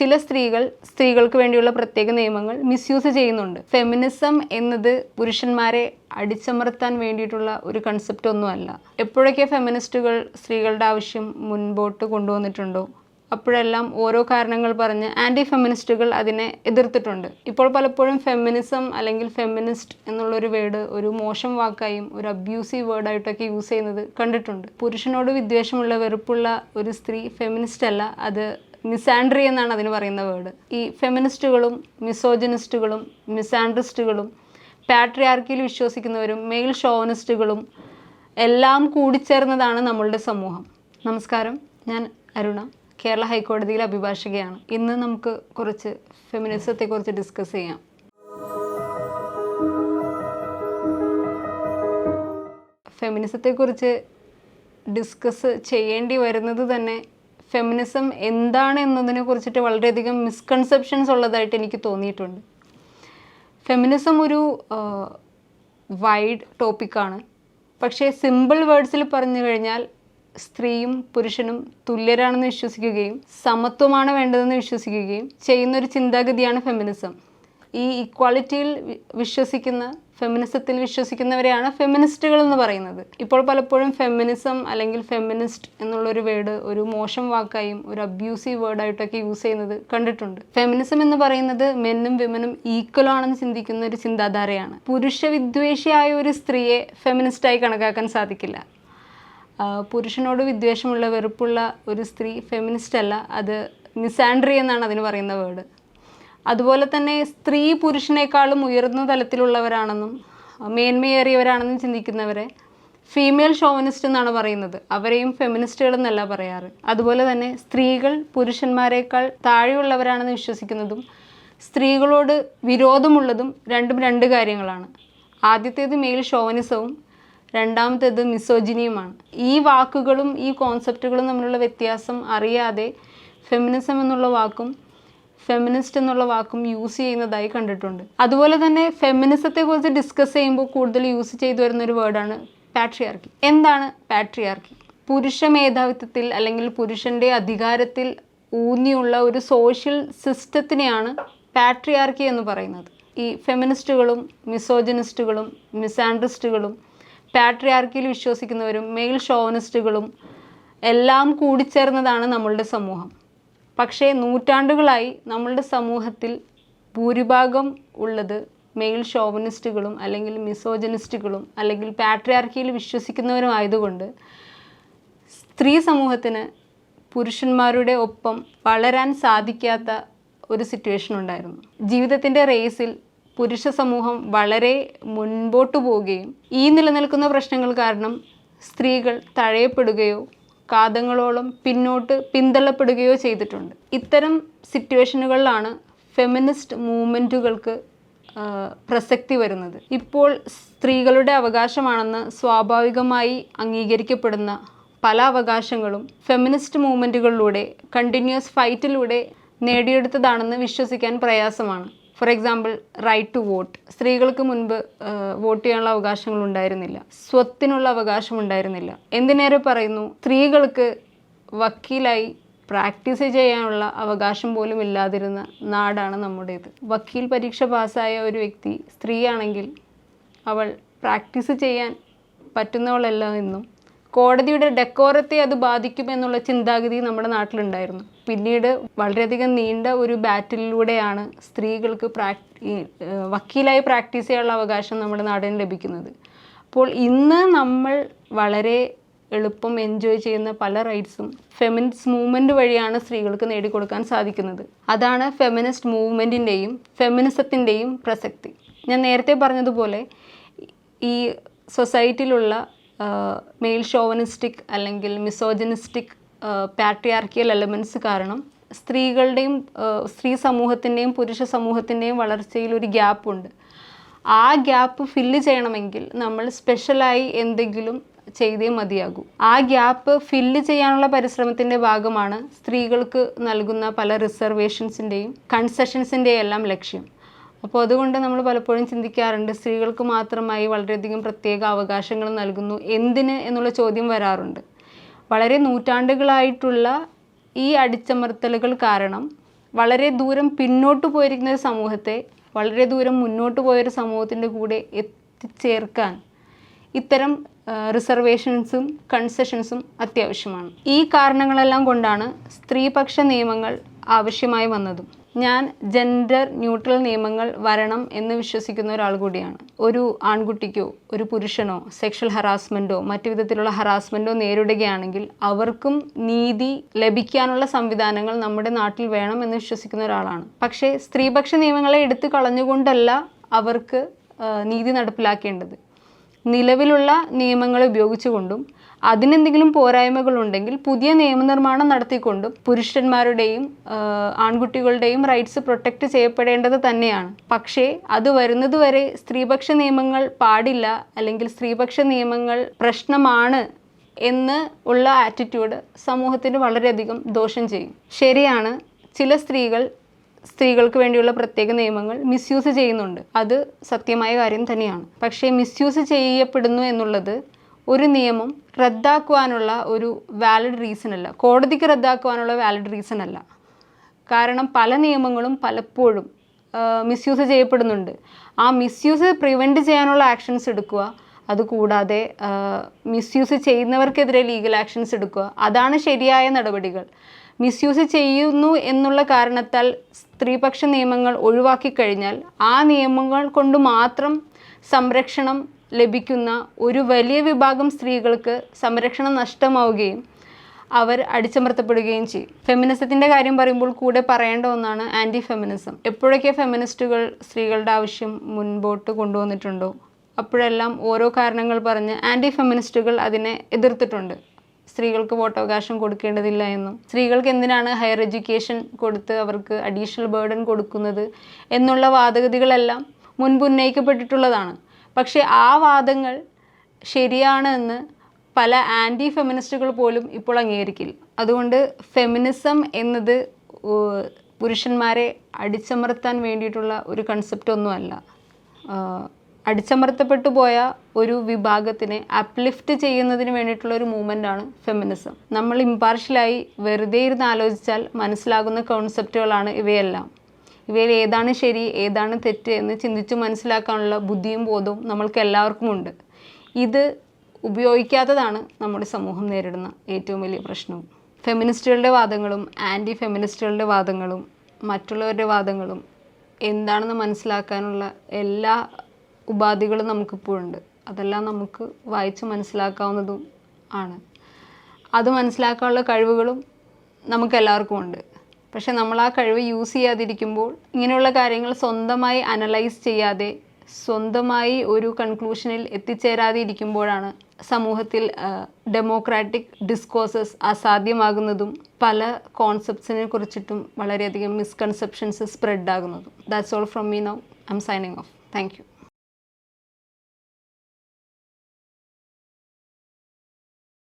ചില സ്ത്രീകൾക്ക് വേണ്ടിയുള്ള പ്രത്യേക നിയമങ്ങൾ മിസ്യൂസ് ചെയ്യുന്നുണ്ട്. ഫെമിനിസം എന്നത് പുരുഷന്മാരെ അടിച്ചമർത്താൻ വേണ്ടിയിട്ടുള്ള ഒരു കൺസെപ്റ്റ് ഒന്നുമല്ല. എപ്പോഴൊക്കെ ഫെമിനിസ്റ്റുകൾ സ്ത്രീകളുടെ ആവശ്യം മുൻപോട്ട് കൊണ്ടുവന്നിട്ടുണ്ടോ അപ്പോഴെല്ലാം ഓരോ കാരണങ്ങൾ പറഞ്ഞ് ആൻറ്റി ഫെമിനിസ്റ്റുകൾ അതിനെ എതിർത്തിട്ടുണ്ട്. ഇപ്പോൾ പലപ്പോഴും ഫെമിനിസം അല്ലെങ്കിൽ ഫെമിനിസ്റ്റ് എന്നുള്ളൊരു വേർഡ് ഒരു മോശം വാക്കായും ഒരു അബ്യൂസീവ് വേർഡായിട്ടൊക്കെ യൂസ് ചെയ്യുന്നത് കണ്ടിട്ടുണ്ട്. പുരുഷനോട് വിദ്വേഷമുള്ള വെറുപ്പുള്ള ഒരു സ്ത്രീ ഫെമിനിസ്റ്റ് അല്ല, അത് മിസാൻഡ്രി എന്നാണ് അതിന് പറയുന്ന വേർഡ്. ഈ ഫെമിനിസ്റ്റുകളും മിസോജിനിസ്റ്റുകളും മിസാൻഡ്രിസ്റ്റുകളും പാട്രിയാർക്കിയിൽ വിശ്വസിക്കുന്നവരും മെയിൽ ഷോവനിസ്റ്റുകളും എല്ലാം കൂടിച്ചേർന്നതാണ് നമ്മളുടെ സമൂഹം. നമസ്കാരം, ഞാൻ അരുണ, കേരള ഹൈക്കോടതിയിലെ അഭിഭാഷകയാണ്. ഇന്ന് നമുക്ക് കുറച്ച് ഫെമിനിസത്തെക്കുറിച്ച് ഡിസ്കസ് ചെയ്യാം. ഫെമിനിസത്തെക്കുറിച്ച് ഡിസ്കസ് ചെയ്യേണ്ടി വരുന്നത് തന്നെ ഫെമിനിസം എന്താണ് എന്നതിനെ കുറിച്ചിട്ട് വളരെയധികം മിസ്കൺസെപ്ഷൻസ് ഉള്ളതായിട്ട് എനിക്ക് തോന്നിയിട്ടുണ്ട്. ഫെമിനിസം ഒരു വൈഡ് ടോപ്പിക്കാണ്. പക്ഷേ സിമ്പിൾ വേർഡ്സിൽ പറഞ്ഞു കഴിഞ്ഞാൽ സ്ത്രീയും പുരുഷനും തുല്യരാണെന്ന് വിശ്വസിക്കുകയും സമത്വമാണ് വേണ്ടതെന്ന് വിശ്വസിക്കുകയും ചെയ്യുന്നൊരു ചിന്താഗതിയാണ് ഫെമിനിസം. ഈ ഇക്വാളിറ്റിയിൽ വിശ്വസിക്കുന്ന, ഫെമിനിസത്തിൽ വിശ്വസിക്കുന്നവരെയാണ് ഫെമിനിസ്റ്റുകൾ എന്ന് പറയുന്നത്. ഇപ്പോൾ പലപ്പോഴും ഫെമിനിസം അല്ലെങ്കിൽ ഫെമിനിസ്റ്റ് എന്നുള്ളൊരു വേർഡ് ഒരു മോശം വാക്കായും ഒരു അബ്യൂസീവ് വേർഡായിട്ടൊക്കെ യൂസ് ചെയ്യുന്നത് കണ്ടിട്ടുണ്ട്. ഫെമിനിസം എന്ന് പറയുന്നത് മെന്നും വിമനും ഈക്വൽ ആണെന്ന് ചിന്തിക്കുന്ന ഒരു ചിന്താധാരയാണ്. പുരുഷ വിദ്വേഷിയായ ഒരു സ്ത്രീയെ ഫെമിനിസ്റ്റായി കണക്കാക്കാൻ സാധിക്കില്ല. പുരുഷനോട് വിദ്വേഷമുള്ള വെറുപ്പുള്ള ഒരു സ്ത്രീ ഫെമിനിസ്റ്റ് അല്ല, അത് മിസാൻഡ്രി എന്നാണ് അതിന് പറയുന്ന വേർഡ്. അതുപോലെ തന്നെ സ്ത്രീ പുരുഷനേക്കാളും ഉയർന്ന തലത്തിലുള്ളവരാണെന്നും മേന്മയേറിയവരാണെന്നും ചിന്തിക്കുന്നവരെ ഫീമെയിൽ ഷോവനിസ്റ്റ് എന്നാണ് പറയുന്നത്. അവരെയും ഫെമിനിസ്റ്റുകൾ എന്നല്ല പറയാറ്. അതുപോലെ തന്നെ സ്ത്രീകൾ പുരുഷന്മാരെക്കാൾ താഴെയുള്ളവരാണെന്ന് വിശ്വസിക്കുന്നതും സ്ത്രീകളോട് വിരോധമുള്ളതും രണ്ടും രണ്ട് കാര്യങ്ങളാണ്. ആദ്യത്തേത് മെയിൽ ഷോവനിസവും രണ്ടാമത്തേത് മിസോജിനിയുമാണ്. ഈ വാക്കുകളും ഈ കോൺസെപ്റ്റുകളും തമ്മിലുള്ള വ്യത്യാസം അറിയാതെ ഫെമിനിസം എന്നുള്ള വാക്കും ഫെമിനിസ്റ്റ് എന്നുള്ള വാക്കും യൂസ് ചെയ്യുന്നതായി കണ്ടിട്ടുണ്ട്. അതുപോലെ തന്നെ ഫെമിനിസത്തെക്കുറിച്ച് ഡിസ്കസ് ചെയ്യുമ്പോൾ കൂടുതൽ യൂസ് ചെയ്തു വരുന്നൊരു വേർഡാണ് പാട്രിയാർക്കി. എന്താണ് പാട്രിയാർക്കി? പുരുഷ മേധാവിത്വത്തിൽ അല്ലെങ്കിൽ പുരുഷൻ്റെ അധികാരത്തിൽ ഊന്നിയുള്ള ഒരു സോഷ്യൽ സിസ്റ്റത്തിനെയാണ് പാട്രിയാർക്കി എന്ന് പറയുന്നത്. ഈ ഫെമിനിസ്റ്റുകളും മിസോജിനിസ്റ്റുകളും മിസാൻഡ്രിസ്റ്റുകളും പാട്രിയാർക്കിയിൽ വിശ്വസിക്കുന്നവരും മെയിൽ ഷോവനിസ്റ്റുകളും എല്ലാം കൂടിച്ചേർന്നതാണ് നമ്മളുടെ സമൂഹം. പക്ഷേ നൂറ്റാണ്ടുകളായി നമ്മളുടെ സമൂഹത്തിൽ ഭൂരിഭാഗം ഉള്ളത് മെയിൽ ഷോവനിസ്റ്റുകളും അല്ലെങ്കിൽ മിസോജിനിസ്റ്റുകളും അല്ലെങ്കിൽ പാട്രിയാർക്കിയിൽ വിശ്വസിക്കുന്നവരും ആയതുകൊണ്ട് സ്ത്രീ സമൂഹത്തിന് പുരുഷന്മാരുടെ ഒപ്പം വളരാൻ സാധിക്കാത്ത ഒരു സിറ്റുവേഷൻ ഉണ്ടായിരുന്നു. ജീവിതത്തിൻ്റെ റേസിൽ പുരുഷ സമൂഹം വളരെ മുൻപോട്ട് പോവുകയും ഈ നിലനിൽക്കുന്ന പ്രശ്നങ്ങൾ കാരണം സ്ത്രീകൾ തഴയപ്പെടുകയോ കാതങ്ങളോളം പിന്തള്ളപ്പെടുകയോ ചെയ്തിട്ടുണ്ട്. ഇത്തരം സിറ്റുവേഷനുകളിലാണ് ഫെമിനിസ്റ്റ് മൂവ്മെൻറ്റുകൾക്ക് പ്രസക്തി വരുന്നത്. ഇപ്പോൾ സ്ത്രീകളുടെ അവകാശമാണെന്ന് സ്വാഭാവികമായി അംഗീകരിക്കപ്പെടുന്ന പല അവകാശങ്ങളും ഫെമിനിസ്റ്റ് മൂവ്മെൻറ്റുകളിലൂടെ കണ്ടിന്യൂസ് ഫൈറ്റിലൂടെ നേടിയെടുത്തതാണെന്ന് വിശ്വസിക്കാൻ പ്രയാസമാണ്. For example, right to vote. സ്ത്രീകൾക്ക് മുൻപ് വോട്ട് ചെയ്യാനുള്ള അവകാശങ്ങൾ ഉണ്ടായിരുന്നില്ല, സ്വത്തിനുള്ള അവകാശം ഉണ്ടായിരുന്നില്ല. എന്തിനേറെ പറയുന്നു, സ്ത്രീകൾക്ക് വക്കീലായി പ്രാക്ടീസ് ചെയ്യാനുള്ള അവകാശം പോലും ഇല്ലാതിരുന്ന നാടാണ് നമ്മുടേത്. വക്കീൽ പരീക്ഷ പാസ്സായ ഒരു വ്യക്തി സ്ത്രീയാണെങ്കിൽ അവൾ പ്രാക്ടീസ് ചെയ്യാൻ പറ്റുന്നവളല്ല എന്നും കോടതിയുടെ ഡെക്കോറത്തെ അത് ബാധിക്കുമെന്നുള്ള ചിന്താഗതി നമ്മുടെ നാട്ടിലുണ്ടായിരുന്നു. പിന്നീട് വളരെയധികം നീണ്ട ഒരു ബാറ്റിലൂടെയാണ് സ്ത്രീകൾക്ക് വക്കീലായി പ്രാക്ടീസ് ചെയ്യാനുള്ള അവകാശം നമ്മുടെ നാടിന് ലഭിക്കുന്നത്. അപ്പോൾ ഇന്ന് നമ്മൾ വളരെ എളുപ്പം എൻജോയ് ചെയ്യുന്ന പല റൈറ്റ്സും ഫെമിനിസ്റ്റ് മൂവ്മെൻറ്റ് വഴിയാണ് സ്ത്രീകൾക്ക് നേടിക്കൊടുക്കാൻ സാധിക്കുന്നത്. അതാണ് ഫെമിനിസ്റ്റ് മൂവ്മെൻറ്റിൻ്റെയും ഫെമിനിസത്തിൻ്റെയും പ്രസക്തി. ഞാൻ നേരത്തെ പറഞ്ഞതുപോലെ ഈ സൊസൈറ്റിയിലുള്ള മെയിൽ ഷോവനിസ്റ്റിക് അല്ലെങ്കിൽ മിസോജിനിസ്റ്റിക് പാട്രിയാർക്കിയൽ എലമെൻറ്റ്സ് കാരണം സ്ത്രീ സമൂഹത്തിൻ്റെയും പുരുഷ സമൂഹത്തിൻ്റെയും വളർച്ചയിൽ ഒരു ഗ്യാപ്പുണ്ട്. ആ ഗ്യാപ്പ് ഫില്ല് ചെയ്യണമെങ്കിൽ നമ്മൾ സ്പെഷ്യലായി എന്തെങ്കിലും ചെയ്തേ മതിയാകൂ. ആ ഗ്യാപ്പ് ഫില്ല് ചെയ്യാനുള്ള പരിശ്രമത്തിൻ്റെ ഭാഗമാണ് സ്ത്രീകൾക്ക് നൽകുന്ന പല റിസർവേഷൻസിൻ്റെയും കൺസെഷൻസിൻ്റെയും എല്ലാം ലക്ഷ്യം. അപ്പോൾ അതുകൊണ്ട് നമ്മൾ പലപ്പോഴും ചിന്തിക്കാറുണ്ട്, സ്ത്രീകൾക്ക് മാത്രമായി വളരെയധികം പ്രത്യേക അവകാശങ്ങൾ നൽകുന്നു, എന്തിന് എന്നുള്ള ചോദ്യം വരാറുണ്ട്. വളരെ നൂറ്റാണ്ടുകളായിട്ടുള്ള ഈ അടിച്ചമർത്തലുകൾ കാരണം വളരെ ദൂരം പിന്നോട്ട് പോയിരിക്കുന്ന ഒരു സമൂഹത്തെ വളരെ ദൂരം മുന്നോട്ട് പോയൊരു സമൂഹത്തിൻ്റെ കൂടെ എത്തിച്ചേർക്കാൻ ഇത്തരം റിസർവേഷൻസും കൺസെഷൻസും അത്യാവശ്യമാണ്. ഈ കാരണങ്ങളെല്ലാം കൊണ്ടാണ് സ്ത്രീപക്ഷ നിയമങ്ങൾ ആവശ്യമായി വന്നതും. ഞാൻ ജെൻഡർ ന്യൂട്രൽ നിയമങ്ങൾ വരണം എന്ന് വിശ്വസിക്കുന്ന ഒരാൾ കൂടിയാണ്. ഒരു ആൺകുട്ടിക്കോ ഒരു പുരുഷനോ സെക്ഷൽ ഹറാസ്മെൻറ്റോ മറ്റു വിധത്തിലുള്ള ഹറാസ്മെൻറ്റോ നേരിടുകയാണെങ്കിൽ അവർക്കും നീതി ലഭിക്കാനുള്ള സംവിധാനങ്ങൾ നമ്മുടെ നാട്ടിൽ വേണം എന്ന് വിശ്വസിക്കുന്ന ഒരാളാണ്. പക്ഷേ സ്ത്രീപക്ഷ നിയമങ്ങളെ എടുത്തു കളഞ്ഞുകൊണ്ടല്ല അവർക്ക് നീതി നടപ്പിലാക്കേണ്ടത്. നിലവിലുള്ള നിയമങ്ങൾ ഉപയോഗിച്ചുകൊണ്ടും അതിനെന്തെങ്കിലും പോരായ്മകളുണ്ടെങ്കിൽ പുതിയ നിയമനിർമ്മാണം നടത്തിക്കൊണ്ടും പുരുഷന്മാരുടെയും ആൺകുട്ടികളുടെയും റൈറ്റ്സ് പ്രൊട്ടക്റ്റ് ചെയ്യപ്പെടേണ്ടത് തന്നെയാണ്. പക്ഷേ അത് വരുന്നതുവരെ സ്ത്രീപക്ഷ നിയമങ്ങൾ പാടില്ല അല്ലെങ്കിൽ സ്ത്രീപക്ഷ നിയമങ്ങൾ പ്രശ്നമാണ് എന്ന് ഉള്ള ആറ്റിറ്റ്യൂഡ് സമൂഹത്തിന് വളരെയധികം ദോഷം ചെയ്യും. ശരിയാണ്, ചില സ്ത്രീകൾക്ക് വേണ്ടിയുള്ള പ്രത്യേക നിയമങ്ങൾ മിസ്യൂസ് ചെയ്യുന്നുണ്ട്. അത് സത്യമായ കാര്യം തന്നെയാണ്. പക്ഷേ മിസ്യൂസ് ചെയ്യപ്പെടുന്നു എന്നുള്ളത് ഒരു നിയമം റദ്ദാക്കുവാനുള്ള ഒരു വാലിഡ് റീസൺ അല്ല, കോടതിക്ക് റദ്ദാക്കുവാനുള്ള വാലിഡ് റീസൺ അല്ല. കാരണം പല നിയമങ്ങളും പലപ്പോഴും മിസ്യൂസ് ചെയ്യപ്പെടുന്നുണ്ട്. ആ മിസ്യൂസ് പ്രിവെൻറ്റ് ചെയ്യാനുള്ള ആക്ഷൻസ് എടുക്കുക, അതുകൂടാതെ മിസ്യൂസ് ചെയ്യുന്നവർക്കെതിരെ ലീഗൽ ആക്ഷൻസ് എടുക്കുക, അതാണ് ശരിയായ നടപടികൾ. മിസ്യൂസ് ചെയ്യുന്നു എന്നുള്ള കാരണത്താൽ സ്ത്രീപക്ഷ നിയമങ്ങൾ ഒഴിവാക്കിക്കഴിഞ്ഞാൽ ആ നിയമങ്ങൾ കൊണ്ട് മാത്രം സംരക്ഷണം ലഭിക്കുന്ന ഒരു വലിയ വിഭാഗം സ്ത്രീകൾക്ക് സംരക്ഷണം നഷ്ടമാവുകയും അവർ അടിച്ചമർത്തപ്പെടുകയും ചെയ്യും. ഫെമിനിസത്തിൻ്റെ കാര്യം പറയുമ്പോൾ കൂടെ പറയേണ്ട ഒന്നാണ് ആൻറ്റി ഫെമിനിസം. എപ്പോഴൊക്കെ ഫെമിനിസ്റ്റുകൾ സ്ത്രീകളുടെ ആവശ്യം മുൻപോട്ട് കൊണ്ടുവന്നിട്ടുണ്ടോ അപ്പോഴെല്ലാം ഓരോ കാരണങ്ങൾ പറഞ്ഞ് ആൻറ്റി ഫെമിനിസ്റ്റുകൾ അതിനെ എതിർത്തിട്ടുണ്ട്. സ്ത്രീകൾക്ക് വോട്ടവകാശം കൊടുക്കേണ്ടതില്ല എന്നും സ്ത്രീകൾക്ക് എന്തിനാണ് ഹയർ എഡ്യൂക്കേഷൻ കൊടുത്ത് അവർക്ക് അഡീഷണൽ ബേർഡൻ കൊടുക്കുന്നത് എന്നുള്ള വാദഗതികളെല്ലാം മുൻപ് ഉന്നയിക്കപ്പെട്ടിട്ടുള്ളതാണ്. പക്ഷേ ആ വാദങ്ങൾ ശരിയാണ് എന്ന് പല ആൻറ്റി ഫെമിനിസ്റ്റുകൾ പോലും ഇപ്പോൾ അംഗീകരിക്കില്ല. അതുകൊണ്ട് ഫെമിനിസം എന്നത് പുരുഷന്മാരെ അടിച്ചമർത്താൻ വേണ്ടിയിട്ടുള്ള ഒരു കൺസെപ്റ്റ് ഒന്നുമല്ല. അടിച്ചമർത്തപ്പെട്ടു പോയ ഒരു വിഭാഗത്തിനെ അപ്ലിഫ്റ്റ് ചെയ്യുന്നതിന് വേണ്ടിയിട്ടുള്ള ഒരു മൂവ്മെൻ്റാണ് ഫെമിനിസം. നമ്മൾ ഇമ്പാർഷ്യലായി വെറുതെ ഇരുന്ന് ആലോചിച്ചാൽ മനസ്സിലാകുന്ന കോൺസെപ്റ്റുകളാണ് ഇവയെല്ലാം. ഇവയിൽ ഏതാണ് ശരി ഏതാണ് തെറ്റ് എന്ന് ചിന്തിച്ച് മനസ്സിലാക്കാനുള്ള ബുദ്ധിയും ബോധവും നമ്മൾക്ക് എല്ലാവർക്കും ഉണ്ട്. ഇത് ഉപയോഗിക്കാത്തതാണ് നമ്മുടെ സമൂഹം നേരിടുന്ന ഏറ്റവും വലിയ പ്രശ്നവും. ഫെമിനിസ്റ്റുകളുടെ വാദങ്ങളും ആൻറ്റി ഫെമിനിസ്റ്റുകളുടെ വാദങ്ങളും മറ്റുള്ളവരുടെ വാദങ്ങളും എന്താണെന്ന് മനസ്സിലാക്കാനുള്ള എല്ലാ ഉപാധികളും നമുക്കിപ്പോഴുണ്ട്. അതെല്ലാം നമുക്ക് വായിച്ച് മനസ്സിലാക്കാവുന്നതും ആണ്. അത് മനസ്സിലാക്കാനുള്ള കഴിവുകളും നമുക്കെല്ലാവർക്കും ഉണ്ട്. പക്ഷെ നമ്മൾ ആ കഴിവ് യൂസ് ചെയ്യാതിരിക്കുമ്പോൾ ഇങ്ങനെയുള്ള കാര്യങ്ങൾ സ്വന്തമായി അനലൈസ് ചെയ്യാതെ സ്വന്തമായി ഒരു കൺക്ലൂഷനിൽ എത്തിച്ചേരാതെ ഇരിക്കുമ്പോഴാണ് സമൂഹത്തിൽ ഡെമോക്രാറ്റിക് ഡിസ്കോഴ്സസ് അസാധ്യമാകുന്നതും പല കോൺസെപ്റ്റ്സിനെ കുറിച്ചിട്ടും വളരെയധികം മിസ്കൺസെപ്ഷൻസ് സ്പ്രെഡ് ആകുന്നതും. That's all from me now. I am signing off. Thank U.